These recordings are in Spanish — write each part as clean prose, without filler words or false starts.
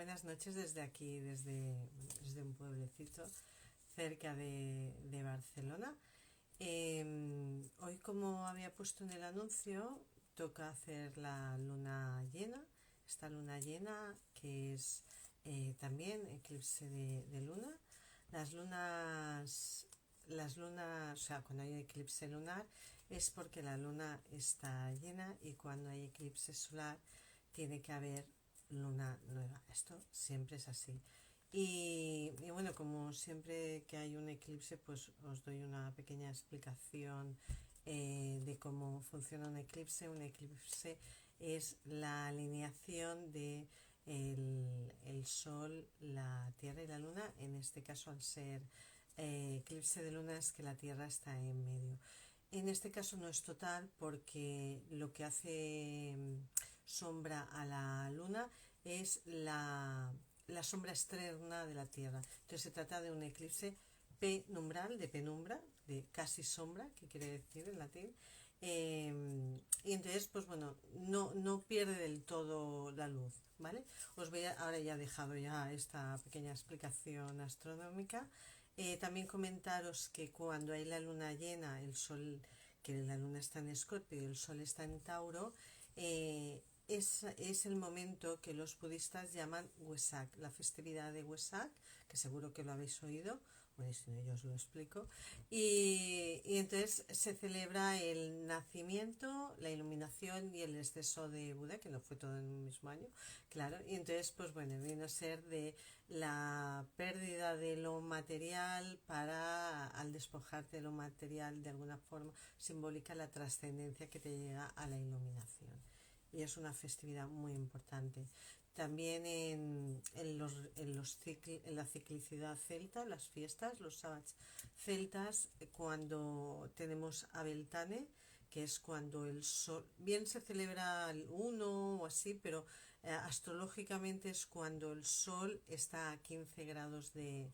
buenas noches desde aquí, desde un pueblecito cerca de Barcelona. Hoy, como había puesto en el anuncio, toca hacer la luna llena, esta luna llena que es también eclipse de luna. Las lunas, o sea, cuando hay eclipse lunar es porque la luna está llena y cuando hay eclipse solar tiene que haber luna nueva. Esto siempre es así. Y bueno, como siempre que hay un eclipse, pues os doy una pequeña explicación de cómo funciona un eclipse. Un eclipse es la alineación de el Sol, la Tierra y la Luna. En este caso, al ser eclipse de luna, es que la Tierra está en medio. En este caso no es total porque lo que hace sombra a la luna es la sombra externa de la Tierra. Entonces se trata de un eclipse penumbral, de penumbra, de casi sombra, que quiere decir en latín. Y entonces, pues bueno, no pierde del todo la luz, ¿vale? Ahora ya he dejado ya esta pequeña explicación astronómica. También comentaros que cuando hay la luna llena, el sol, que la luna está en Escorpio y el sol está en Tauro, es el momento que los budistas llaman Wesak, la festividad de Wesak, que seguro que lo habéis oído, bueno, si no yo os lo explico, y entonces se celebra el nacimiento, la iluminación y el deceso de Buda, que no fue todo en un mismo año, claro, y entonces pues bueno, viene a ser de la pérdida de lo material para, al despojarte de lo material, de alguna forma simbólica la trascendencia que te llega a la iluminación. Y es una festividad muy importante. También en la ciclicidad celta, las fiestas, los sábados celtas, cuando tenemos a Beltane, que es cuando el sol, bien se celebra el 1 o así, pero astrológicamente es cuando el sol está a 15 grados de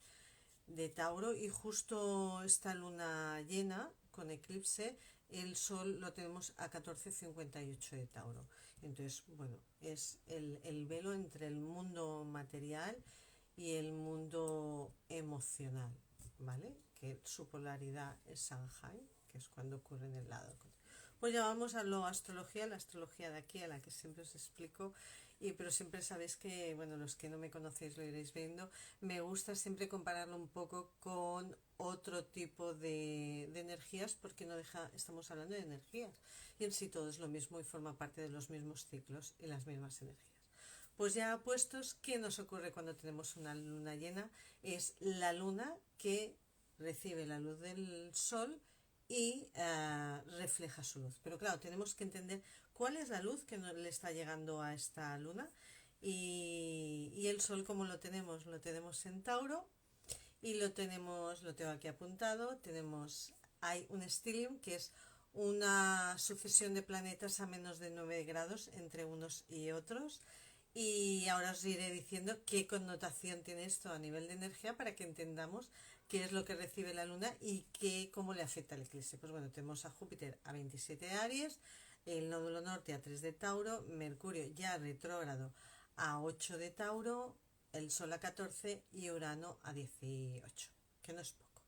Tauro y justo esta luna llena con eclipse, el sol lo tenemos a 14,58 de Tauro. Entonces, bueno, es el velo entre el mundo material y el mundo emocional, ¿vale? Que su polaridad es Sanjai, que es cuando ocurre en el lado. Pues ya vamos a la astrología de aquí, a la que siempre os explico, pero siempre sabéis que, bueno, los que no me conocéis lo iréis viendo, me gusta siempre compararlo un poco con otro tipo de energías, porque no deja, estamos hablando de energías, y en sí todo es lo mismo y forma parte de los mismos ciclos y las mismas energías. Pues ya puestos, ¿qué nos ocurre cuando tenemos una luna llena? Es la luna que recibe la luz del sol y refleja su luz. Pero claro, tenemos que entender cuál es la luz que le está llegando a esta luna. Y el sol, ¿cómo lo tenemos? Lo tenemos en Tauro y lo tengo aquí apuntado, hay un stellium que es una sucesión de planetas a menos de 9 grados entre unos y otros. Y ahora os iré diciendo qué connotación tiene esto a nivel de energía para que entendamos qué es lo que recibe la luna y cómo le afecta al eclipse. Pues bueno, tenemos a Júpiter a 27 de Aries, el nódulo norte a 3 de Tauro, Mercurio ya retrógrado a 8 de Tauro, el Sol a 14 y Urano a 18, que no es poco.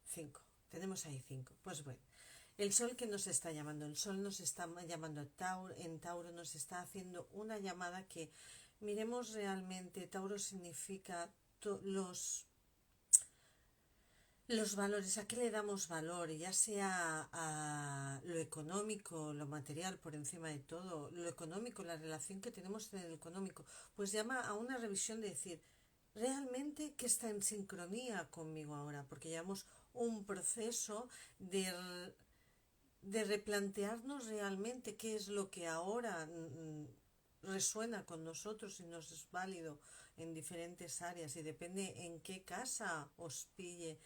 5. Tenemos ahí 5. Pues bueno, el Sol que nos está llamando, el Sol nos está llamando en Tauro, nos está haciendo una llamada que miremos realmente. Tauro significa los valores, ¿a qué le damos valor? Ya sea a lo económico, lo material por encima de todo, lo económico, la relación que tenemos en el económico, pues llama a una revisión de decir, realmente qué está en sincronía conmigo ahora, porque llevamos un proceso de replantearnos realmente qué es lo que ahora resuena con nosotros y nos es válido en diferentes áreas y depende en qué casa os pille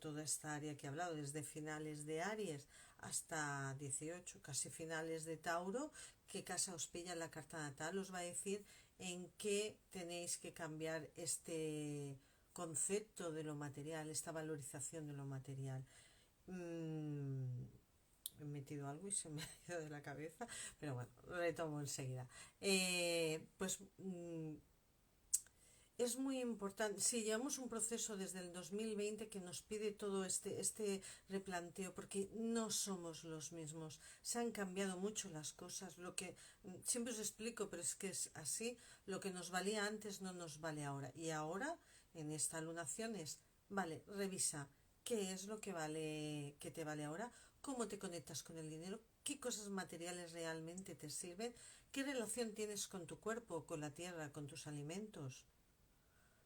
toda esta área que he hablado, desde finales de Aries hasta 18, casi finales de Tauro, qué casa os pilla la carta natal, os va a decir en qué tenéis que cambiar este concepto de lo material, esta valorización de lo material. He metido algo y se me ha ido de la cabeza, pero bueno, retomo enseguida. es muy importante. Sí, llevamos un proceso desde el 2020 que nos pide todo este replanteo, porque no somos los mismos. Se han cambiado mucho las cosas. Lo que siempre os explico, pero es que es así. Lo que nos valía antes no nos vale ahora. Y ahora, en esta lunación es, vale, revisa qué es lo que vale, que te vale ahora, cómo te conectas con el dinero, qué cosas materiales realmente te sirven, qué relación tienes con tu cuerpo, con la tierra, con tus alimentos.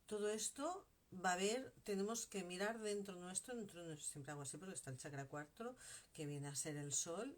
Todo esto va a haber, tenemos que mirar dentro nuestro, siempre hago así porque está el chakra cuarto, que viene a ser el sol,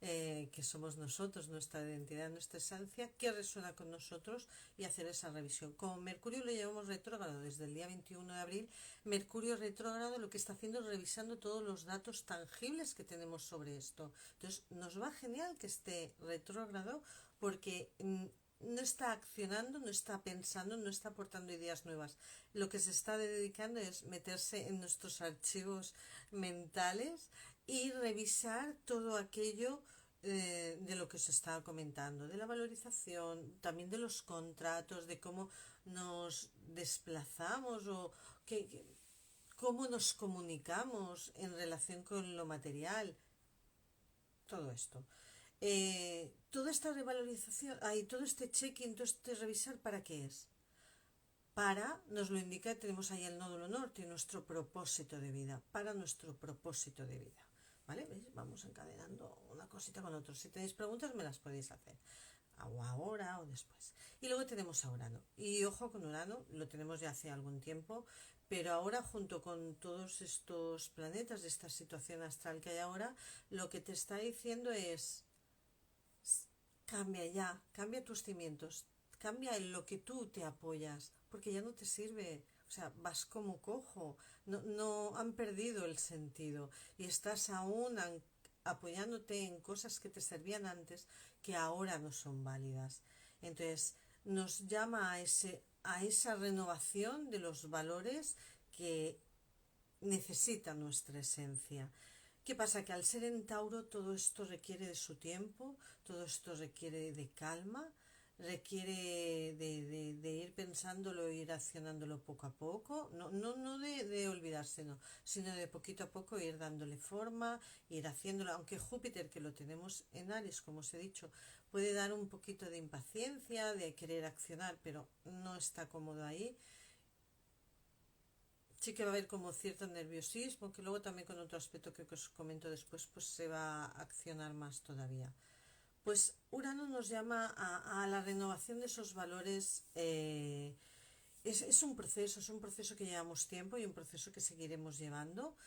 que somos nosotros, nuestra identidad, nuestra esencia, que resuena con nosotros y hacer esa revisión. Como Mercurio lo llevamos retrógrado desde el día 21 de abril, Mercurio retrógrado lo que está haciendo es revisando todos los datos tangibles que tenemos sobre esto. Entonces nos va genial que esté retrógrado porque no está accionando, no está pensando, no está aportando ideas nuevas. Lo que se está dedicando es meterse en nuestros archivos mentales y revisar todo aquello de lo que se estaba comentando, de la valorización, también de los contratos, de cómo nos desplazamos o cómo nos comunicamos en relación con lo material, todo esto. Toda esta revalorización, todo este check-in, todo este revisar, ¿para qué es? Nos lo indica, tenemos ahí el nódulo norte, nuestro propósito de vida, para nuestro propósito de vida. ¿Vale? ¿Veis? Vamos encadenando una cosita con otra. Si tenéis preguntas me las podéis hacer. O ahora o después. Y luego tenemos a Urano. Y ojo con Urano, lo tenemos ya hace algún tiempo, pero ahora junto con todos estos planetas, de esta situación astral que hay ahora, lo que te está diciendo es cambia ya, cambia tus cimientos, cambia en lo que tú te apoyas, porque ya no te sirve, o sea, vas como cojo, no han perdido el sentido y estás aún apoyándote en cosas que te servían antes que ahora no son válidas. Entonces, nos llama a esa renovación de los valores que necesita nuestra esencia. ¿Qué pasa? Que al ser en Tauro todo esto requiere de su tiempo, todo esto requiere de calma, requiere de ir pensándolo, ir accionándolo poco a poco, no de olvidarse, no, sino de poquito a poco ir dándole forma, ir haciéndolo, aunque Júpiter, que lo tenemos en Aries, como os he dicho, puede dar un poquito de impaciencia, de querer accionar, pero no está cómodo ahí. Sí que va a haber como cierto nerviosismo, que luego también con otro aspecto que os comento después, pues se va a accionar más todavía. Pues Urano nos llama a la renovación de esos valores. Es un proceso que llevamos tiempo y un proceso que seguiremos llevando.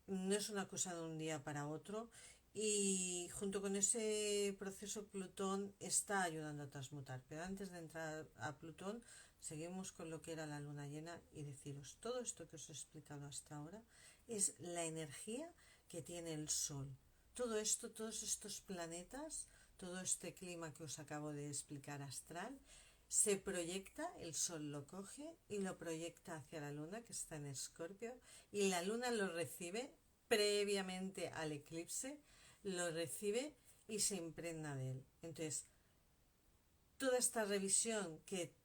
No es una cosa de un día para otro. Y junto con ese proceso Plutón está ayudando a transmutar. Pero antes de entrar a Plutón, seguimos con lo que era la luna llena y deciros, todo esto que os he explicado hasta ahora es la energía que tiene el Sol. Todo esto, todos estos planetas, todo este clima que os acabo de explicar astral, se proyecta, el Sol lo coge y lo proyecta hacia la Luna, que está en Escorpio, y la Luna lo recibe previamente al eclipse, lo recibe y se impregna de él. Entonces, toda esta revisión, que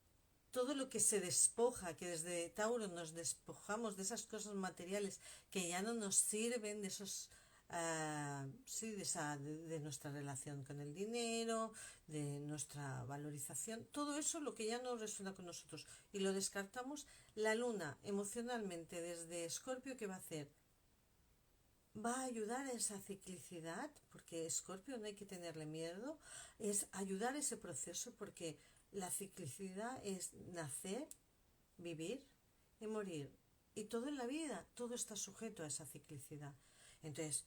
todo lo que se despoja, que desde Tauro nos despojamos de esas cosas materiales que ya no nos sirven, de esos sí, de nuestra relación con el dinero, de nuestra valorización, todo eso lo que ya no resuena con nosotros y lo descartamos, la luna emocionalmente desde Escorpio, ¿qué va a hacer? Va a ayudar a esa ciclicidad, porque Escorpio no hay que tenerle miedo, es ayudar a ese proceso, porque la ciclicidad es nacer, vivir y morir. Y todo en la vida, todo está sujeto a esa ciclicidad. Entonces,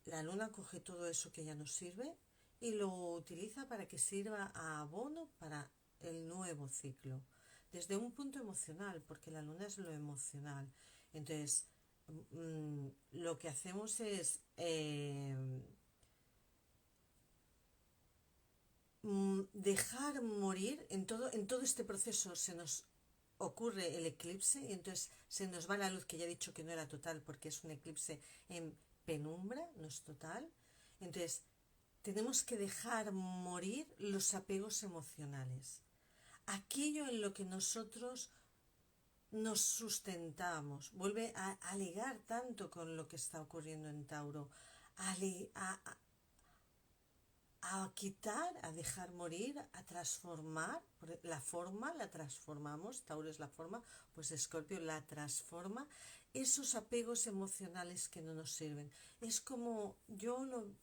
la luna coge todo eso que ya nos sirve y lo utiliza para que sirva a abono para el nuevo ciclo. Desde un punto emocional, porque la luna es lo emocional. Entonces, lo que hacemos es dejar morir en todo este proceso. Se nos ocurre el eclipse y entonces se nos va la luz, que ya he dicho que no era total porque es un eclipse en penumbra, no es total. Entonces tenemos que dejar morir los apegos emocionales, aquello en lo que nosotros nos sustentamos, vuelve a ligar tanto con lo que está ocurriendo en Tauro, a, a quitar, a dejar morir, a transformar. La forma la transformamos, Tauro es la forma, pues Escorpio la transforma, esos apegos emocionales que no nos sirven. Es como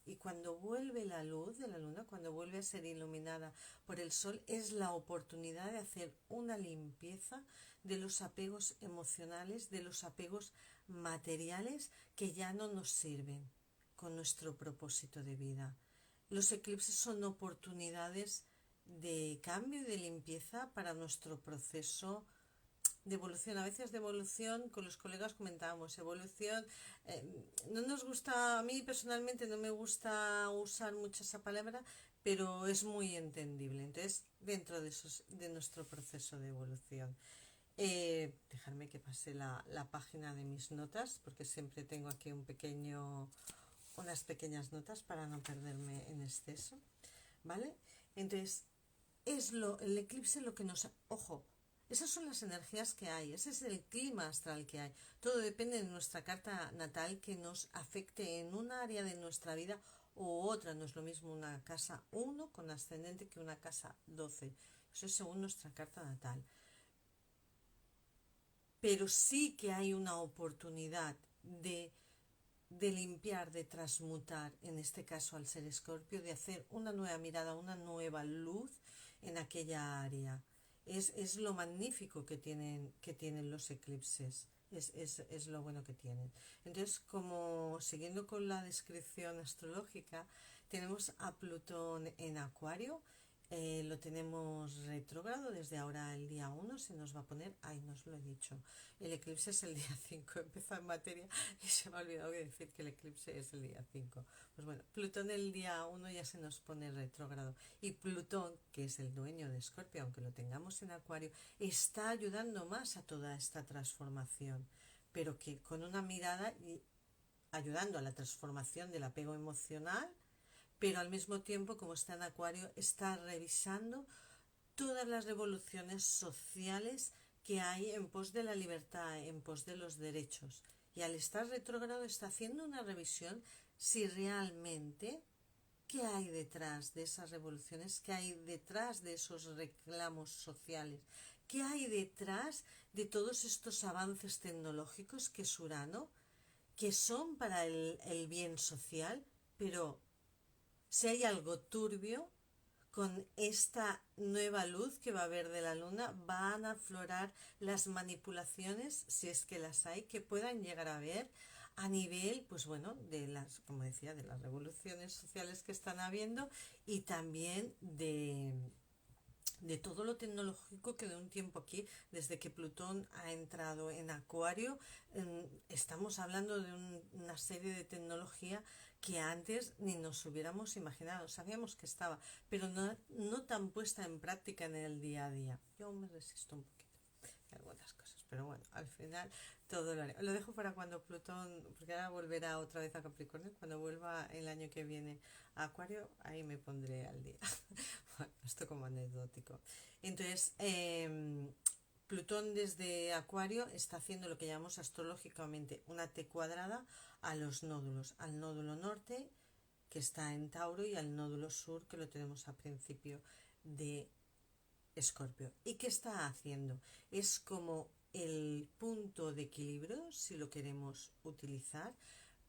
y cuando vuelve la luz de la luna, cuando vuelve a ser iluminada por el sol, es la oportunidad de hacer una limpieza de los apegos emocionales, de los apegos materiales que ya no nos sirven con nuestro propósito de vida. Los eclipses son oportunidades de cambio y de limpieza para nuestro proceso de evolución. A veces de evolución, con los colegas comentábamos, evolución, no nos gusta, a mí personalmente no me gusta usar mucho esa palabra, pero es muy entendible. Entonces, dentro de nuestro proceso de evolución. Dejarme que pase la página de mis notas, porque siempre tengo aquí unas pequeñas notas para no perderme en exceso, ¿vale? Entonces, el eclipse lo que nos... Ojo, esas son las energías que hay, ese es el clima astral que hay. Todo depende de nuestra carta natal que nos afecte en un área de nuestra vida u otra. No es lo mismo una casa 1 con ascendente que una casa 12. Eso es según nuestra carta natal. Pero sí que hay una oportunidad de limpiar, de transmutar, en este caso al ser Escorpio, de hacer una nueva mirada, una nueva luz en aquella área. Es lo magnífico que tienen los eclipses. Es lo bueno que tienen. Entonces, como siguiendo con la descripción astrológica, tenemos a Plutón en Acuario. Lo tenemos retrógrado desde ahora el día 1, se nos va a poner, no os lo he dicho, el eclipse es el día 5, empezó en materia y se me ha olvidado decir que el eclipse es el día 5. Pues bueno, Plutón el día 1 ya se nos pone retrógrado y Plutón, que es el dueño de Escorpio, aunque lo tengamos en Acuario, está ayudando más a toda esta transformación, pero que con una mirada y ayudando a la transformación del apego emocional, pero al mismo tiempo, como está en Acuario, está revisando todas las revoluciones sociales que hay en pos de la libertad, en pos de los derechos. Y al estar retrógrado está haciendo una revisión si realmente qué hay detrás de esas revoluciones, qué hay detrás de esos reclamos sociales, qué hay detrás de todos estos avances tecnológicos que es Urano, que son para el bien social, pero si hay algo turbio, con esta nueva luz que va a haber de la luna, van a aflorar las manipulaciones, si es que las hay, que puedan llegar a haber a nivel, pues bueno, de las, como decía, de las revoluciones sociales que están habiendo y también de todo lo tecnológico que de un tiempo aquí, desde que Plutón ha entrado en Acuario, estamos hablando de una serie de tecnología que antes ni nos hubiéramos imaginado. Sabíamos que estaba, pero no tan puesta en práctica en el día a día. Yo aún me resisto un poquito de algunas cosas, pero bueno, al final todo lo haré. Lo dejo para cuando Plutón, porque ahora volverá otra vez a Capricornio, cuando vuelva el año que viene a Acuario, ahí me pondré al día. Bueno, esto como anecdótico. Entonces, Plutón desde Acuario está haciendo lo que llamamos astrológicamente una T cuadrada a los nódulos, al nódulo norte que está en Tauro y al nódulo sur que lo tenemos a principio de Escorpio. ¿Y qué está haciendo? Es como el punto de equilibrio, si lo queremos utilizar,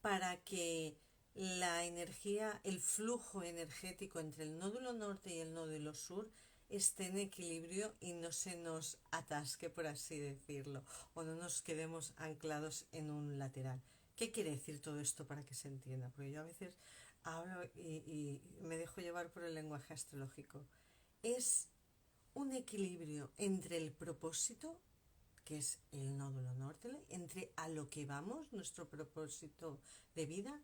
para que la energía, el flujo energético entre el nódulo norte y el nódulo sur esté en equilibrio y no se nos atasque, por así decirlo, o no nos quedemos anclados en un lateral. ¿Qué quiere decir todo esto para que se entienda? Porque yo a veces hablo y me dejo llevar por el lenguaje astrológico. Es un equilibrio entre el propósito, que es el nódulo norte, entre a lo que vamos, nuestro propósito de vida,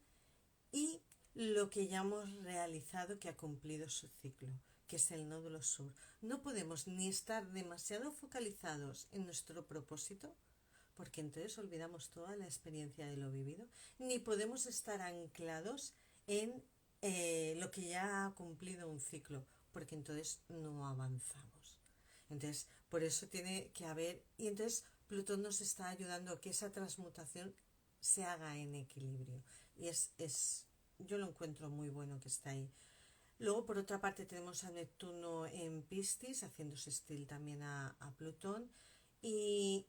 y lo que ya hemos realizado que ha cumplido su ciclo, que es el nódulo sur. No podemos ni estar demasiado focalizados en nuestro propósito, porque entonces olvidamos toda la experiencia de lo vivido, ni podemos estar anclados en lo que ya ha cumplido un ciclo, porque entonces no avanzamos. Entonces, por eso tiene que haber, y entonces Plutón nos está ayudando a que esa transmutación se haga en equilibrio. Y yo lo encuentro muy bueno que está ahí. Luego, por otra parte, tenemos a Neptuno en Piscis, haciendo sextil también a Plutón. Y,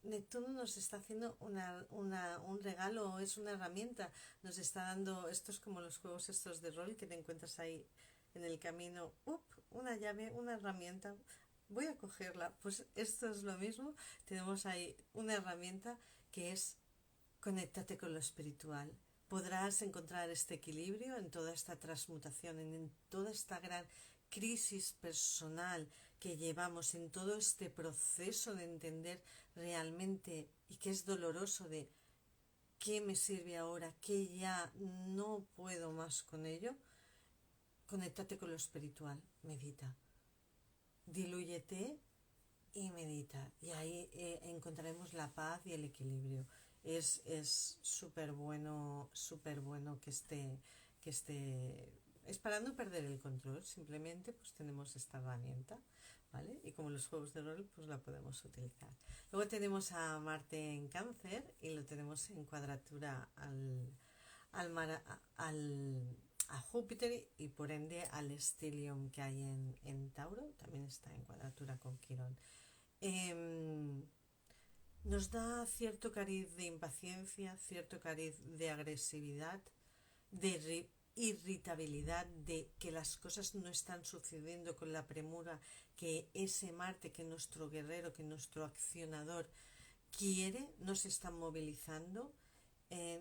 Neptuno nos está haciendo un regalo, es una herramienta. Nos está dando, esto es como los juegos estos de rol que te encuentras ahí en el camino. Una llave, una herramienta. Voy a cogerla. Pues esto es lo mismo. Tenemos ahí una herramienta que es conéctate con lo espiritual. Podrás encontrar este equilibrio en toda esta transmutación, en toda esta gran crisis personal que llevamos, en todo este proceso de entender realmente y que es doloroso de qué me sirve ahora, qué ya no puedo más con ello. Conéctate con lo espiritual, medita, dilúyete y medita. Y ahí encontraremos la paz y el equilibrio. Es súper bueno que esté. Es para no perder el control, simplemente pues tenemos esta herramienta, ¿vale? Y como los juegos de rol, pues la podemos utilizar. Luego tenemos a Marte en Cáncer y lo tenemos en cuadratura al, mar, al a Júpiter y por ende al Stellium que hay en Tauro, también está en cuadratura con Quirón. Eh, Nos da cierto cariz de impaciencia, cierto cariz de agresividad, de irritabilidad, de que las cosas no están sucediendo con la premura que ese Marte, que nuestro guerrero, que nuestro accionador quiere, no se está movilizando.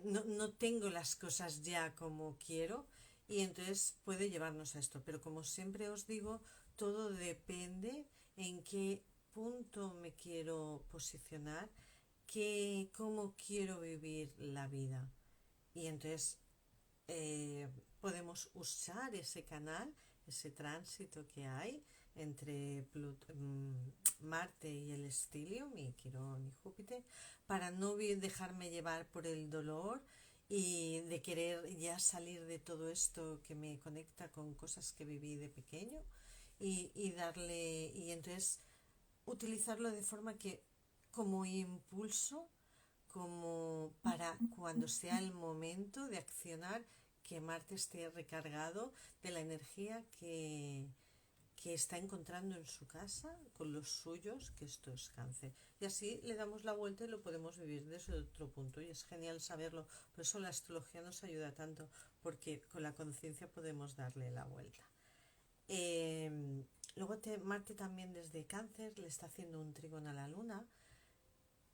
No tengo las cosas ya como quiero y entonces puede llevarnos a esto. Pero como siempre os digo, todo depende en qué punto me quiero posicionar, cómo quiero vivir la vida. Y entonces podemos usar ese canal, ese tránsito que hay entre Marte y el Stellium y Quirón y Júpiter para no dejarme llevar por el dolor y de querer ya salir de todo esto que me conecta con cosas que viví de pequeño y entonces utilizarlo de forma que como impulso, como para cuando sea el momento de accionar, que Marte esté recargado de la energía que está encontrando en su casa con los suyos, que esto es Cáncer. Y así le damos la vuelta y lo podemos vivir desde otro punto. Y es genial saberlo. Por eso la astrología nos ayuda tanto, porque con la conciencia podemos darle la vuelta. Luego Marte también desde Cáncer le está haciendo un trígono a la Luna,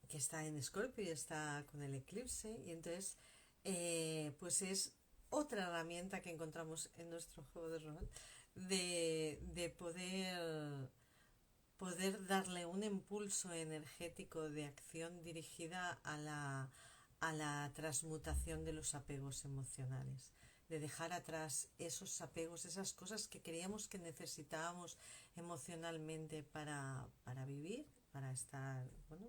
que está en Escorpio y está con el eclipse, y entonces pues es otra herramienta que encontramos en nuestro juego de rol de poder darle un impulso energético de acción dirigida a la transmutación de los apegos emocionales, de dejar atrás esos apegos, esas cosas que creíamos que necesitábamos emocionalmente para vivir, para estar, bueno,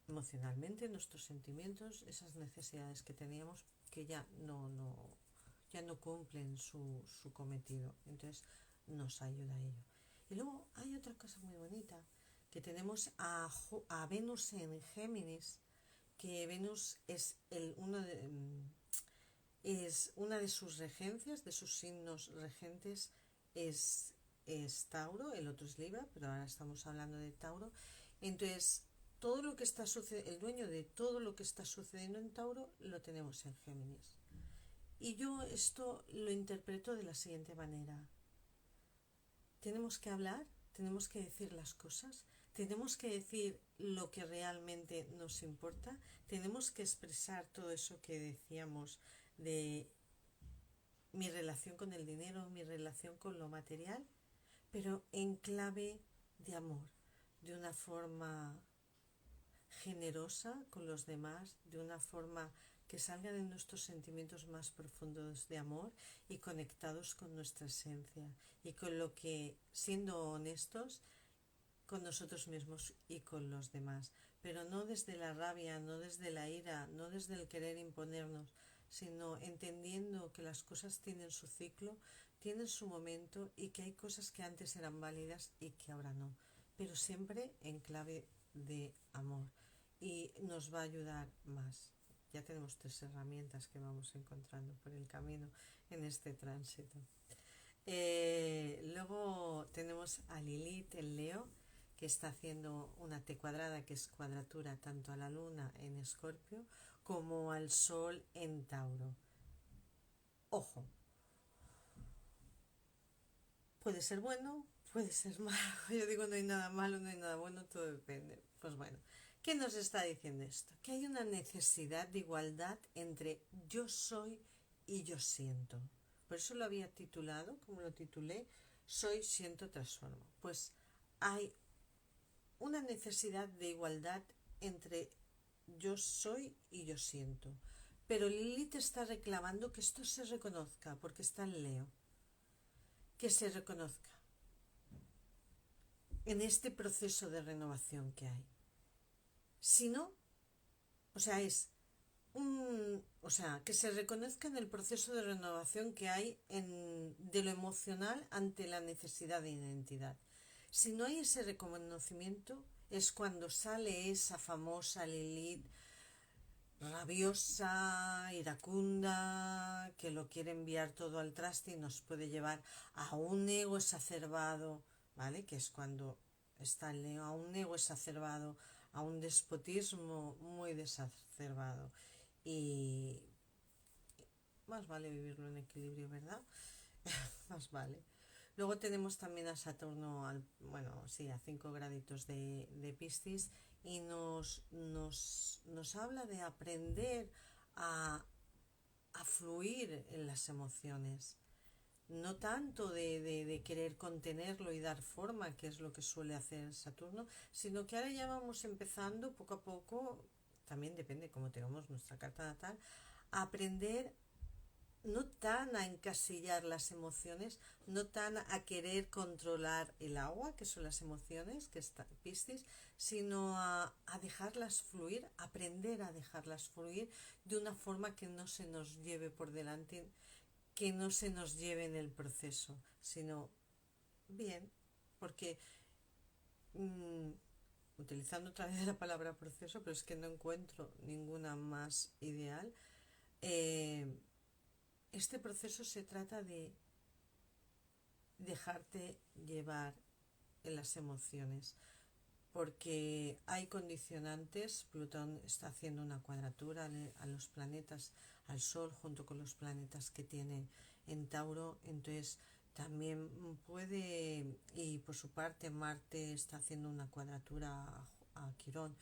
emocionalmente, nuestros sentimientos, esas necesidades que teníamos que ya no cumplen su cometido. Entonces nos ayuda a ello. Y luego hay otra cosa muy bonita, que tenemos a Venus en Géminis, que Venus es una de sus regencias, de sus signos regentes es Tauro, el otro es Libra, pero ahora estamos hablando de Tauro. Entonces, todo lo que está sucediendo, el dueño de todo lo que está sucediendo en Tauro lo tenemos en Géminis. Y yo esto lo interpreto de la siguiente manera. Tenemos que hablar, tenemos que decir las cosas, tenemos que decir lo que realmente nos importa, tenemos que expresar todo eso que decíamos de mi relación con el dinero, mi relación con lo material, pero en clave de amor, de una forma generosa con los demás, de una forma que salga de nuestros sentimientos más profundos de amor y conectados con nuestra esencia y con lo que, siendo honestos con nosotros mismos y con los demás, pero no desde la rabia, no desde la ira, no desde el querer imponernos, sino entendiendo que las cosas tienen su ciclo, tienen su momento y que hay cosas que antes eran válidas y que ahora no. pero siempre en clave de amor y nos va a ayudar más. Ya tenemos 3 herramientas que vamos encontrando por el camino en este tránsito. Luego tenemos a Lilith en Leo, que está haciendo una T cuadrada, que es cuadratura tanto a la luna en Escorpio como al sol en Tauro. Ojo, puede ser bueno, puede ser malo. Yo digo, no hay nada malo, no hay nada bueno, todo depende. Pues bueno, ¿qué nos está diciendo esto? Que hay una necesidad de igualdad entre yo soy y yo siento. Por eso lo había titulado, como lo titulé, soy, siento, transformo. Pues hay una necesidad de igualdad entre yo soy y yo siento. Pero Lilith está reclamando que esto se reconozca, porque está en Leo. Que se reconozca en este proceso de renovación que hay. Si no, o sea, que se reconozca en el proceso de renovación que hay de lo emocional ante la necesidad de identidad. Si no hay ese reconocimiento, es cuando sale esa famosa Lilith rabiosa, iracunda, que lo quiere enviar todo al traste y nos puede llevar a un ego exacerbado, ¿vale? Que es cuando está el Leo, a un ego exacerbado, a un despotismo muy desacerbado. Y más vale vivirlo en equilibrio, ¿verdad? Más vale. Luego tenemos también a Saturno, a 5 graditos de Piscis y nos habla de aprender a fluir en las emociones. No tanto de querer contenerlo y dar forma, que es lo que suele hacer Saturno, sino que ahora ya vamos empezando poco a poco, también depende cómo tengamos nuestra carta natal, a aprender no tan a encasillar las emociones, no tan a querer controlar el agua, que son las emociones, que está Piscis, sino a dejarlas fluir, aprender a dejarlas fluir de una forma que no se nos lleve por delante, que no se nos lleve en el proceso, sino bien, porque utilizando otra vez la palabra proceso, pero es que no encuentro ninguna más ideal, este proceso se trata de dejarte llevar en las emociones, porque hay condicionantes. Plutón está haciendo una cuadratura a los planetas, al Sol, junto con los planetas que tiene en Tauro, entonces también puede, y por su parte Marte está haciendo una cuadratura a Quirón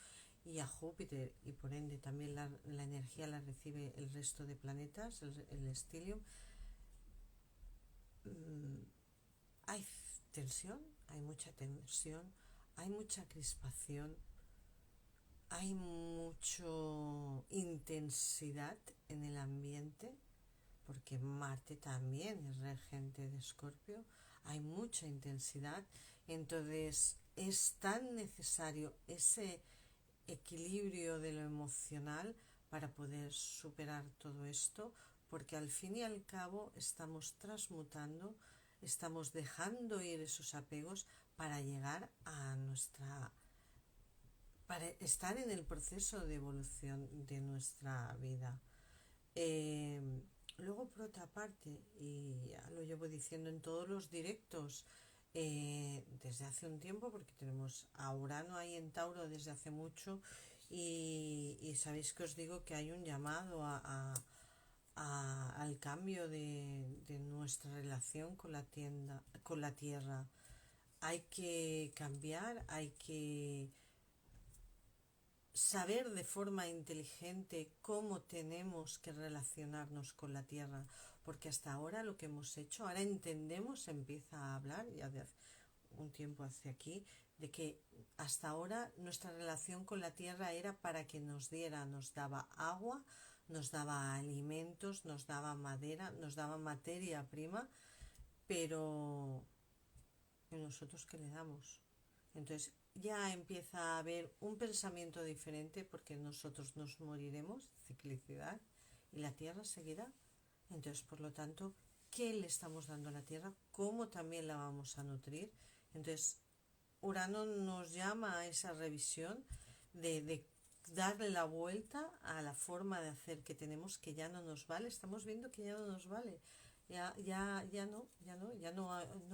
y a Júpiter, y por ende también la energía la recibe el resto de planetas, el estilium. Hay tensión, hay mucha tensión, hay mucha crispación, hay mucha intensidad en el ambiente, porque Marte también es regente de Escorpio, hay mucha intensidad, entonces es tan necesario ese equilibrio de lo emocional para poder superar todo esto, porque al fin y al cabo estamos transmutando, estamos dejando ir esos apegos para llegar a para estar en el proceso de evolución de nuestra vida. Luego, por otra parte, y ya lo llevo diciendo en todos los directos, desde hace un tiempo, porque tenemos a Urano ahí en Tauro desde hace mucho, y sabéis que os digo que hay un llamado al cambio de nuestra relación con la tierra. Hay que cambiar, hay que saber de forma inteligente cómo tenemos que relacionarnos con la tierra, porque hasta ahora lo que hemos hecho, ahora entendemos, se empieza a hablar ya de un tiempo hacia aquí, de que hasta ahora nuestra relación con la tierra era para que nos diera, nos daba agua, nos daba alimentos, nos daba madera, nos daba materia prima, pero ¿y nosotros qué le damos? Entonces ya empieza a haber un pensamiento diferente, porque nosotros nos moriremos, ciclicidad, y la tierra seguirá. Entonces, por lo tanto, ¿qué le estamos dando a la tierra? ¿Cómo también la vamos a nutrir? Entonces, Urano nos llama a esa revisión de darle la vuelta a la forma de hacer que tenemos, que ya no nos vale. Estamos viendo que ya no nos vale. No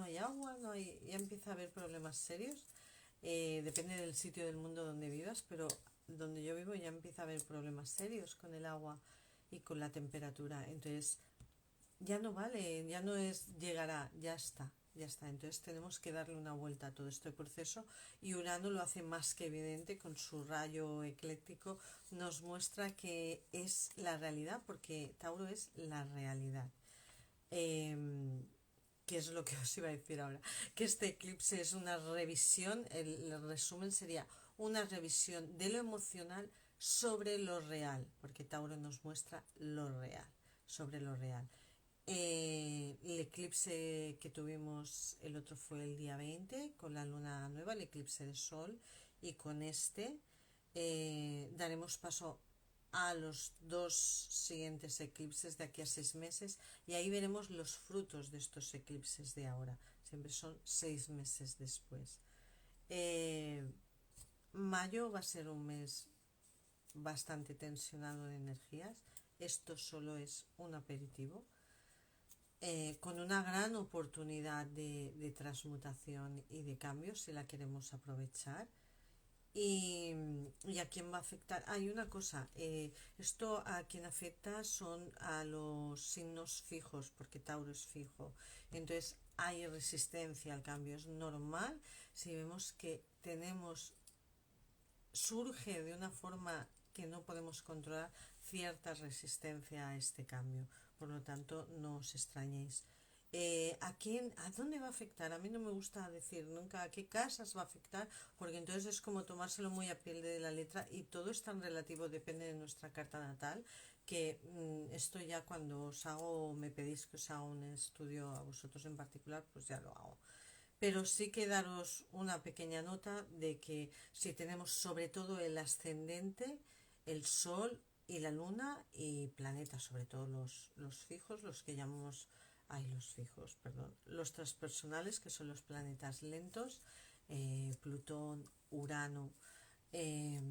hay agua, ya empieza a haber problemas serios. Depende del sitio del mundo donde vivas, pero donde yo vivo ya empieza a haber problemas serios con el agua y con la temperatura. Entonces, ya no vale, ya no es llegará, ya está, ya está. Entonces tenemos que darle una vuelta a todo este proceso y Urano lo hace más que evidente con su rayo ecléctico, nos muestra que es la realidad, porque Tauro es la realidad. ¿Qué es lo que os iba a decir ahora? Que este eclipse es una revisión, el resumen sería una revisión de lo emocional sobre lo real, porque Tauro nos muestra lo real, sobre lo real. El eclipse que tuvimos el otro fue el día 20 con la luna nueva, el eclipse de sol, y con este daremos paso a los dos siguientes eclipses de aquí a 6 meses y ahí veremos los frutos de estos eclipses de ahora. Siempre son 6 meses después. Mayo va a ser un mes bastante tensionado de energías. Esto solo es un aperitivo. Con una gran oportunidad de transmutación y de cambio si la queremos aprovechar. ¿Y a quién va a afectar? Hay una cosa, esto a quien afecta son a los signos fijos, porque Tauro es fijo. Entonces hay resistencia al cambio, es normal si vemos que surge de una forma que no podemos controlar cierta resistencia a este cambio. Por lo tanto, no os extrañéis. ¿A dónde va a afectar? A mí no me gusta decir nunca a qué casas va a afectar, porque entonces es como tomárselo muy a pie de la letra y todo es tan relativo, depende de nuestra carta natal, que esto ya cuando me pedís que os haga un estudio a vosotros en particular, pues ya lo hago. Pero sí que daros una pequeña nota de que si tenemos sobre todo el ascendente, el Sol y la Luna y planetas, sobre todo los fijos, los que llamamos, los fijos, perdón, los transpersonales, que son los planetas lentos, Plutón, Urano, eh,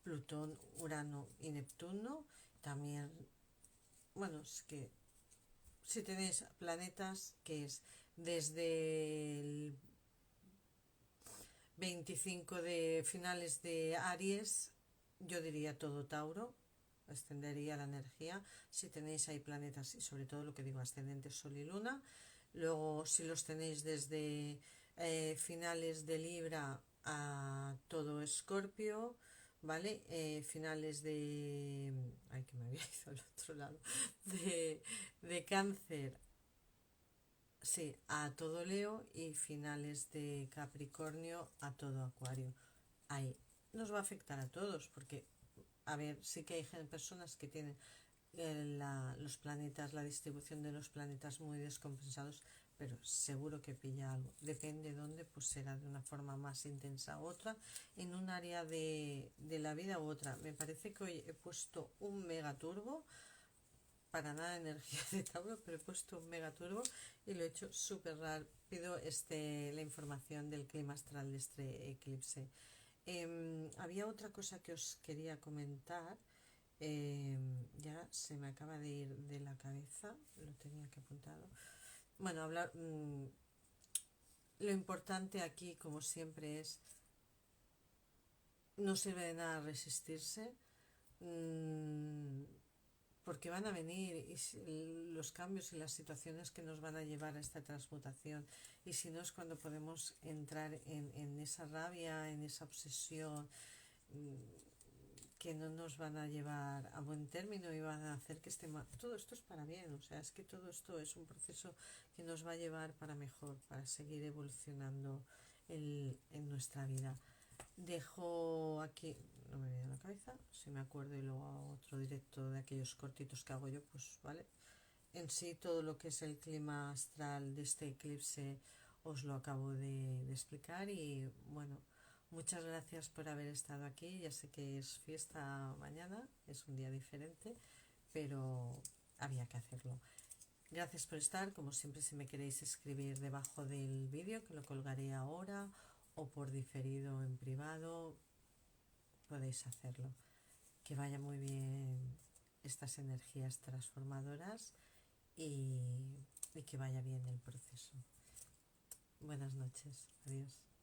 Plutón, Urano y Neptuno. También, bueno, es que si tenéis planetas que es desde el 25 de finales de Aries, yo diría todo Tauro, extendería la energía, si tenéis ahí planetas y sobre todo lo que digo, ascendentes Sol y Luna. Luego si los tenéis desde finales de Libra a todo Escorpio, ¿vale? Finales de... Ay, que me había ido al otro lado. De Cáncer, sí, a todo Leo, y finales de Capricornio a todo Acuario. Ahí nos va a afectar a todos porque, a ver, sí que hay personas que tienen los planetas, la distribución de los planetas muy descompensados, pero seguro que pilla algo. Depende de dónde, pues será de una forma más intensa u otra, en un área de la vida u otra. Me parece que hoy he puesto un megaturbo, para nada energía de Tauro, pero he puesto un megaturbo y lo he hecho súper rápido la información del clima astral de este eclipse. Había otra cosa que os quería comentar. Ya se me acaba de ir de la cabeza, lo tenía que apuntado. Bueno, lo importante aquí, como siempre, es no sirve de nada resistirse, porque van a venir los cambios y las situaciones que nos van a llevar a esta transmutación, y si no es cuando podemos entrar en esa rabia, en esa obsesión, que no nos van a llevar a buen término y van a hacer que todo esto es para bien. O sea, es que todo esto es un proceso que nos va a llevar para mejor, para seguir evolucionando en nuestra vida. Dejo aquí, no me viene a la cabeza, si me acuerdo y luego hago otro directo de aquellos cortitos que hago yo, pues vale. En sí, todo lo que es el clima astral de este eclipse os lo acabo de explicar, y bueno, muchas gracias por haber estado aquí. Ya sé que es fiesta mañana, es un día diferente, pero había que hacerlo. Gracias por estar. Como siempre, si me queréis escribir debajo del vídeo, que lo colgaré ahora, o por diferido en privado, podéis hacerlo. Que vaya muy bien estas energías transformadoras y que vaya bien el proceso. Buenas noches. Adiós.